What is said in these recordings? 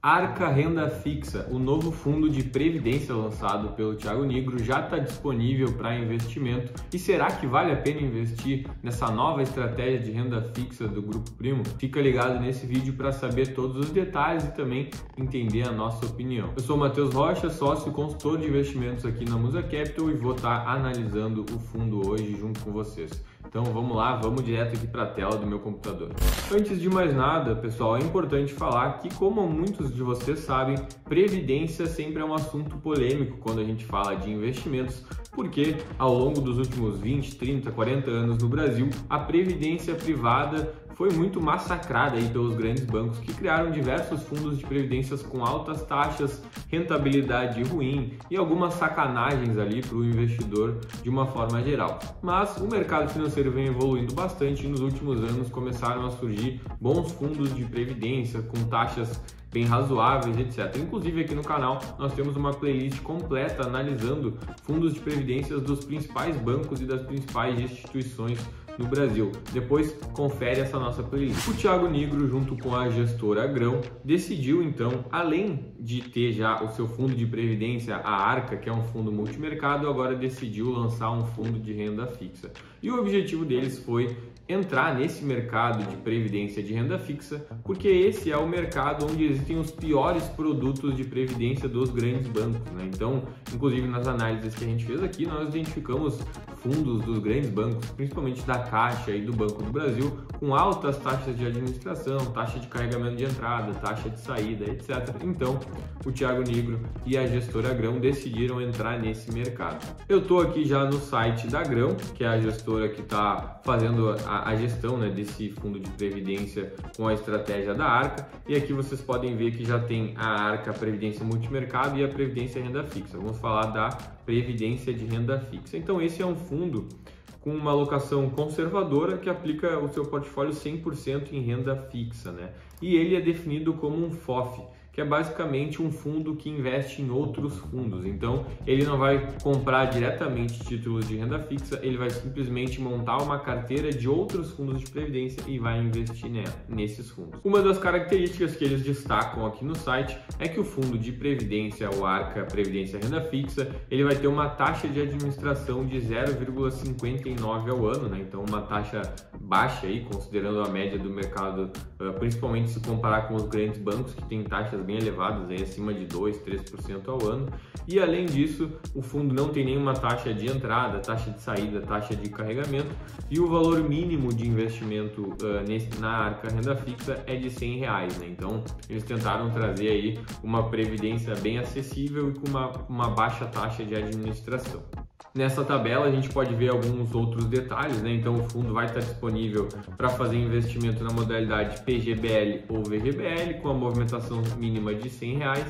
Arca Renda Fixa, o novo fundo de previdência lançado pelo Thiago Nigro, já está disponível para investimento. E será que vale a pena investir nessa nova estratégia de renda fixa do Grupo Primo? Fica ligado nesse vídeo para saber todos os detalhes e também entender a nossa opinião. Eu sou o Matheus Rocha, sócio e consultor de investimentos aqui na Musa Capital e vou estar analisando o fundo hoje junto com vocês. Então vamos lá, vamos direto aqui para a tela do meu computador. Antes de mais nada, pessoal, é importante falar que, como muitos de vocês sabem, previdência sempre é um assunto polêmico quando a gente fala de investimentos, porque ao longo dos últimos 20, 30, 40 anos no Brasil, a previdência privada foi muito massacrada aí pelos grandes bancos que criaram diversos fundos de previdências com altas taxas, rentabilidade ruim e algumas sacanagens ali para o investidor de uma forma geral. Mas o mercado financeiro vem evoluindo bastante e nos últimos anos começaram a surgir bons fundos de previdência com taxas bem razoáveis, etc. Inclusive aqui no canal nós temos uma playlist completa analisando fundos de previdências dos principais bancos e das principais instituições no Brasil. Depois confere essa nossa playlist. O Thiago Nigro, junto com a gestora Grão, decidiu então, além de ter já o seu fundo de previdência, a Arca, que é um fundo multimercado, agora decidiu lançar um fundo de renda fixa. E o objetivo deles foi entrar nesse mercado de previdência de renda fixa, porque esse é o mercado onde existem os piores produtos de previdência dos grandes bancos, né? Então, inclusive nas análises que a gente fez aqui, nós identificamos fundos dos grandes bancos, principalmente da Caixa e do Banco do Brasil, com altas taxas de administração, taxa de carregamento de entrada, taxa de saída, etc. Então, o Thiago Nigro e a gestora Grão decidiram entrar nesse mercado. Eu estou aqui já no site da Grão, que é a gestora que está fazendo a gestão, né, desse fundo de previdência com a estratégia da Arca, e aqui vocês podem ver que já tem a Arca Previdência Multimercado e a Previdência Renda Fixa. Vamos falar da Previdência de Renda Fixa. Então esse é um fundo com uma alocação conservadora que aplica o seu portfólio 100% em renda fixa, né? E ele é definido como um FOF, que é basicamente um fundo que investe em outros fundos. Então, ele não vai comprar diretamente títulos de renda fixa, ele vai simplesmente montar uma carteira de outros fundos de previdência e vai investir nesses fundos. Uma das características que eles destacam aqui no site é que o fundo de previdência, o Arca Previdência Renda Fixa, ele vai ter uma taxa de administração de 0,59 ao ano, né? Então, uma taxa baixa aí, considerando a média do mercado, principalmente se comparar com os grandes bancos que têm taxas bem elevadas, aí acima de 2, 3% ao ano. E além disso, o fundo não tem nenhuma taxa de entrada, taxa de saída, taxa de carregamento, e o valor mínimo de investimento na Arca Renda Fixa é de R$100, né? Então eles tentaram trazer aí uma previdência bem acessível e com uma baixa taxa de administração. Nessa tabela a gente pode ver alguns outros detalhes, né? Então o fundo vai estar disponível para fazer investimento na modalidade PGBL ou VGBL com a movimentação mínima de R$100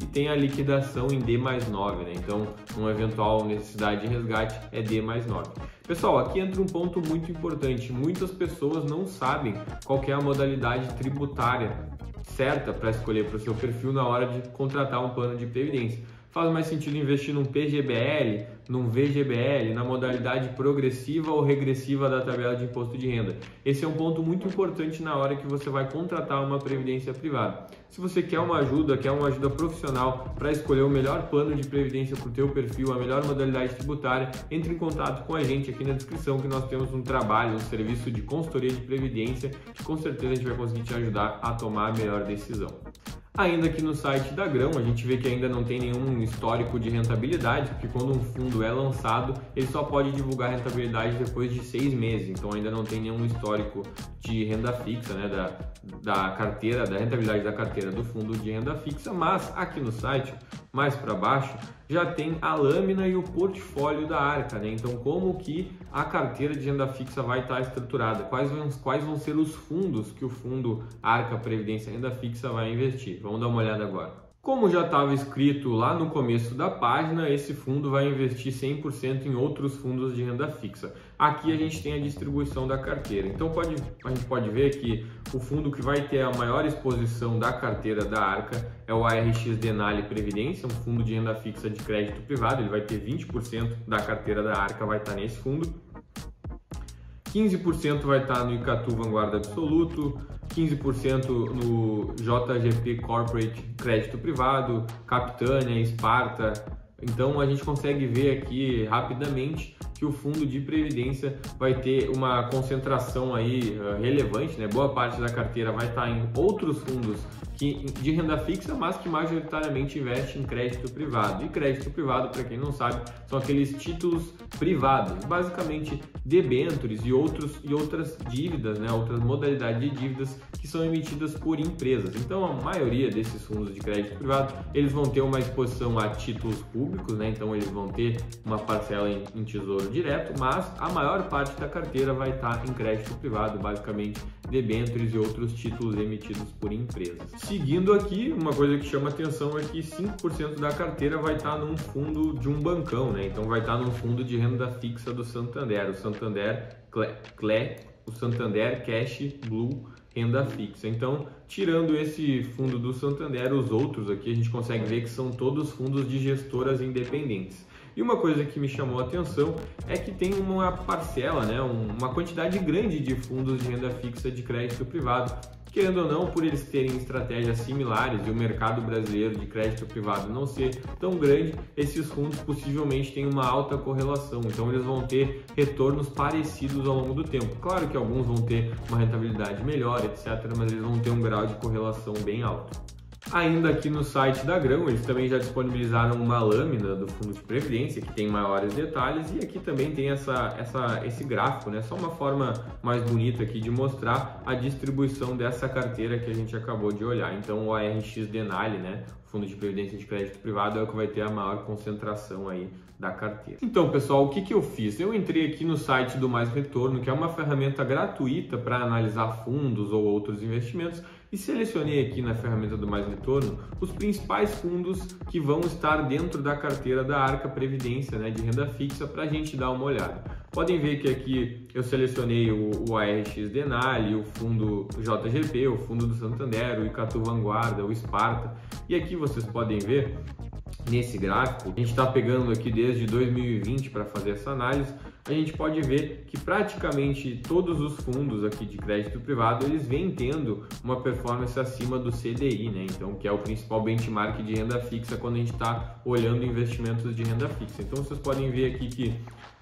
e tem a liquidação em D+9, né? Então uma eventual necessidade de resgate é D+9. Pessoal, aqui entra um ponto muito importante. Muitas pessoas não sabem qual que é a modalidade tributária certa para escolher para o seu perfil na hora de contratar um plano de previdência. Faz mais sentido investir num PGBL, num VGBL, na modalidade progressiva ou regressiva da tabela de imposto de renda. Esse é um ponto muito importante na hora que você vai contratar uma previdência privada. Se você quer uma ajuda profissional para escolher o melhor plano de previdência para o teu perfil, a melhor modalidade tributária, entre em contato com a gente aqui na descrição que nós temos um trabalho, um serviço de consultoria de previdência que com certeza a gente vai conseguir te ajudar a tomar a melhor decisão. Ainda aqui no site da Grão, a gente vê que ainda não tem nenhum histórico de rentabilidade, porque quando um fundo é lançado, ele só pode divulgar rentabilidade depois de 6 meses, então ainda não tem nenhum histórico de renda fixa, né, da carteira, da rentabilidade da carteira do fundo de renda fixa, mas aqui no site, mais para baixo, já tem a lâmina e o portfólio da Arca, né? Então, como que a carteira de renda fixa vai estar estruturada? Quais vão ser os fundos que o fundo Arca Previdência Renda Fixa vai investir? Vamos dar uma olhada agora. Como já estava escrito lá no começo da página, esse fundo vai investir 100% em outros fundos de renda fixa. Aqui a gente tem a distribuição da carteira. Então a gente pode ver que o fundo que vai ter a maior exposição da carteira da Arca é o ARX Denali Previdência, um fundo de renda fixa de crédito privado. Ele vai ter 20% da carteira da Arca vai estar nesse fundo. 15% vai estar no Icatu Vanguarda Absoluto, 15% no JGP Corporate Crédito Privado, Capitânia, Sparta. Então a gente consegue ver aqui rapidamente que o fundo de previdência vai ter uma concentração aí relevante, né? Boa parte da carteira vai estar em outros fundos de renda fixa, mas que majoritariamente investe em crédito privado. E crédito privado, para quem não sabe, são aqueles títulos privados, basicamente debêntures e outras dívidas, né? Outras modalidades de dívidas que são emitidas por empresas. Então a maioria desses fundos de crédito privado, eles vão ter uma exposição a títulos públicos, né? Então eles vão ter uma parcela em tesouro direto, mas a maior parte da carteira vai estar em crédito privado, basicamente debêntures e outros títulos emitidos por empresas. Seguindo aqui, uma coisa que chama atenção é que 5% da carteira vai estar num fundo de um bancão, né? Então vai estar num fundo de renda fixa do Santander, o Santander Cash Blue Renda Fixa. Então, tirando esse fundo do Santander, os outros aqui a gente consegue ver que são todos fundos de gestoras independentes. E uma coisa que me chamou a atenção é que tem uma parcela, né, uma quantidade grande de fundos de renda fixa de crédito privado. Querendo ou não, por eles terem estratégias similares e o mercado brasileiro de crédito privado não ser tão grande, esses fundos possivelmente têm uma alta correlação, então eles vão ter retornos parecidos ao longo do tempo. Claro que alguns vão ter uma rentabilidade melhor, etc., mas eles vão ter um grau de correlação bem alto. Ainda aqui no site da Grão, eles também já disponibilizaram uma lâmina do fundo de previdência que tem maiores detalhes, e aqui também tem esse gráfico, né? Só uma forma mais bonita aqui de mostrar a distribuição dessa carteira que a gente acabou de olhar. Então o ARX Denali, né? Fundo de previdência de crédito privado, é o que vai ter a maior concentração aí da carteira. Então, pessoal, o que eu fiz? Eu entrei aqui no site do Mais Retorno, que é uma ferramenta gratuita para analisar fundos ou outros investimentos, e selecionei aqui na ferramenta do Mais Retorno os principais fundos que vão estar dentro da carteira da Arca Previdência, né, de renda fixa, para a gente dar uma olhada. Podem ver que aqui eu selecionei o ARX Denali, o fundo JGP, o fundo do Santander, o Icatu Vanguarda, o Sparta, e aqui vocês podem ver nesse gráfico, a gente está pegando aqui desde 2020 para fazer essa análise. A gente pode ver que praticamente todos os fundos aqui de crédito privado, eles vêm tendo uma performance acima do CDI, né? Então, que é o principal benchmark de renda fixa quando a gente está olhando investimentos de renda fixa. Então, vocês podem ver aqui que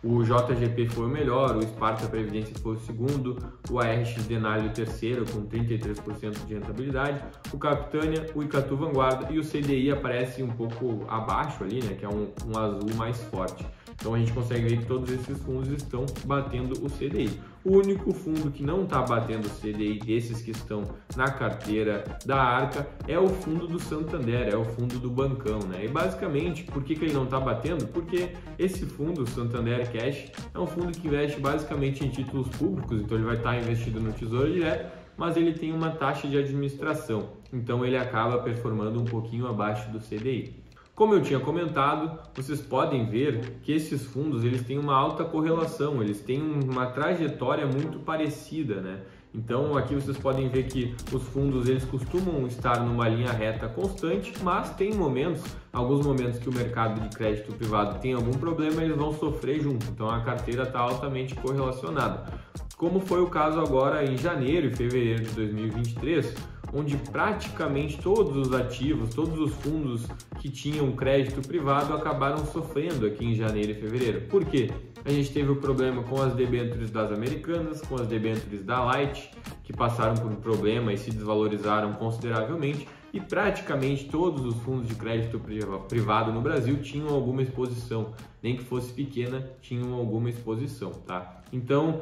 o JGP foi o melhor, o Sparta Previdência foi o segundo, o ARX Denali o terceiro com 33% de rentabilidade, o Capitânia, o Icatu Vanguarda, e o CDI aparece um pouco abaixo ali, né, que é um azul mais forte. Então a gente consegue ver que todos esses fundos estão batendo o CDI. O único fundo que não está batendo o CDI desses que estão na carteira da Arca é o fundo do Santander, é o fundo do bancão, né? E basicamente, por que ele não está batendo? Porque esse fundo, o Santander Cash, é um fundo que investe basicamente em títulos públicos, então ele vai estar investido no Tesouro Direto, mas ele tem uma taxa de administração, então ele acaba performando um pouquinho abaixo do CDI. Como eu tinha comentado, vocês podem ver que esses fundos eles têm uma alta correlação, eles têm uma trajetória muito parecida, né? Então aqui vocês podem ver que os fundos eles costumam estar numa linha reta constante, mas tem momentos, alguns momentos que o mercado de crédito privado tem algum problema, eles vão sofrer junto. Então a carteira está altamente correlacionada. Como foi o caso agora em janeiro e fevereiro de 2023, onde praticamente todos os ativos, todos os fundos que tinham crédito privado acabaram sofrendo aqui em janeiro e fevereiro. Por quê? A gente teve o problema com as debêntures das Americanas, com as debêntures da Light, que passaram por um problema e se desvalorizaram consideravelmente, e praticamente todos os fundos de crédito privado no Brasil tinham alguma exposição, nem que fosse pequena, tinham alguma exposição, tá? Então,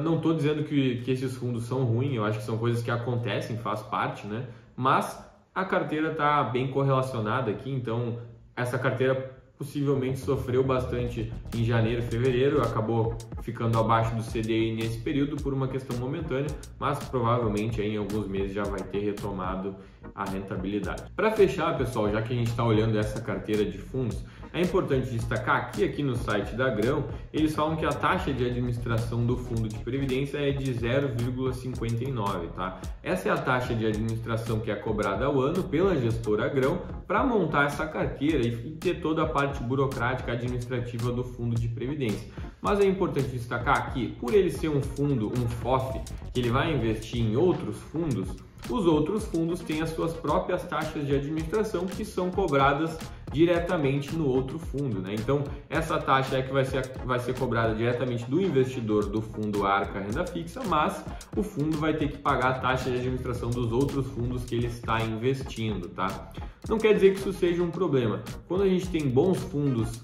não estou dizendo que esses fundos são ruins, eu acho que são coisas que acontecem, faz parte, né? Mas a carteira está bem correlacionada aqui, então essa carteira possivelmente sofreu bastante em janeiro e fevereiro, acabou ficando abaixo do CDI nesse período por uma questão momentânea, mas provavelmente aí em alguns meses já vai ter retomado a rentabilidade. Para fechar, pessoal, já que a gente está olhando essa carteira de fundos, é importante destacar que aqui no site da Grão, eles falam que a taxa de administração do fundo de previdência é de 0,59, tá? Essa é a taxa de administração que é cobrada ao ano pela gestora Grão para montar essa carteira e ter toda a parte burocrática administrativa do fundo de previdência. Mas é importante destacar que, por ele ser um fundo, um FOF, que ele vai investir em outros fundos, os outros fundos têm as suas próprias taxas de administração que são cobradas diretamente no outro fundo, né? Então, essa taxa é que vai ser cobrada diretamente do investidor do fundo Arca Renda Fixa, mas o fundo vai ter que pagar a taxa de administração dos outros fundos que ele está investindo, tá? Não quer dizer que isso seja um problema. Quando a gente tem bons fundos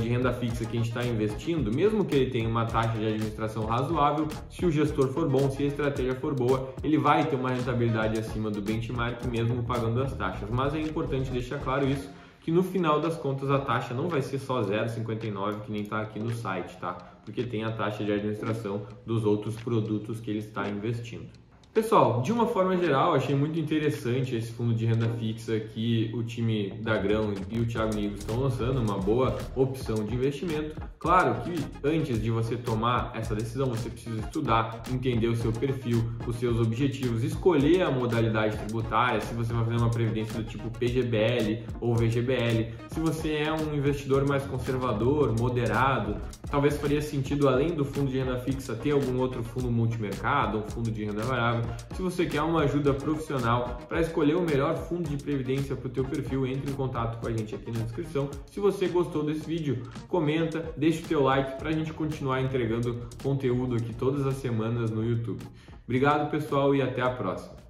de renda fixa que a gente está investindo, mesmo que ele tenha uma taxa de administração razoável, se o gestor for bom, se a estratégia for boa, ele vai ter uma rentabilidade acima do benchmark, mesmo pagando as taxas. Mas é importante deixar claro isso, que no final das contas a taxa não vai ser só 0,59, que nem está aqui no site, tá? Porque tem a taxa de administração dos outros produtos que ele está investindo. Pessoal, de uma forma geral, achei muito interessante esse fundo de renda fixa que o time da Grão e o Thiago Nigro estão lançando, uma boa opção de investimento. Claro que antes de você tomar essa decisão, você precisa estudar, entender o seu perfil, os seus objetivos, escolher a modalidade tributária, se você vai fazer uma previdência do tipo PGBL ou VGBL, se você é um investidor mais conservador, moderado, talvez faria sentido, além do fundo de renda fixa, ter algum outro fundo multimercado, um fundo de renda variável. Se você quer uma ajuda profissional para escolher o melhor fundo de previdência para o teu perfil, entre em contato com a gente aqui na descrição. Se você gostou desse vídeo, comenta, deixa o teu like para a gente continuar entregando conteúdo aqui todas as semanas no YouTube. Obrigado, pessoal, e até a próxima.